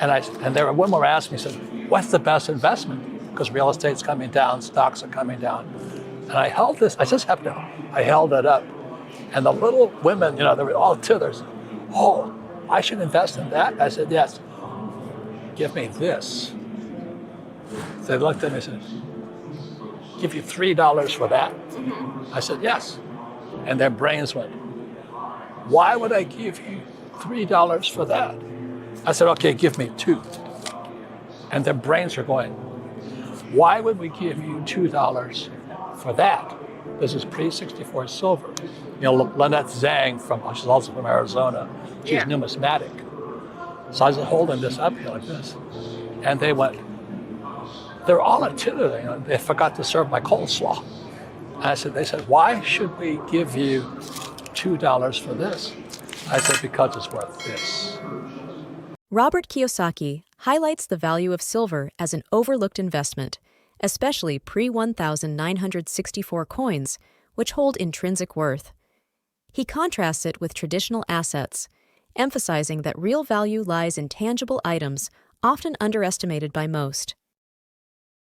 And there one more asked me, said, what's the best investment? Because real estate's coming down, stocks are coming down. And I held this, I just happened to, I held it up. And the little women, they were all tithers. Oh, I should invest in that? I said, yes. Give me this. They looked at me and said, give you $3 for that? I said, yes. And their brains went, why would I give you $3 for that? I said, okay, give me two. And their brains are going, why would we give you $2 for that? This is pre-64 silver. Lynette Zhang, she's also from Arizona, she's numismatic. So I was holding this up here like this. And they went, they're all a tither. They forgot to serve my coleslaw. And they said, why should we give you $2 for this? I said, because it's worth this. Robert Kiyosaki highlights the value of silver as an overlooked investment, especially pre-1964 coins, which hold intrinsic worth. He contrasts it with traditional assets, emphasizing that real value lies in tangible items, often underestimated by most.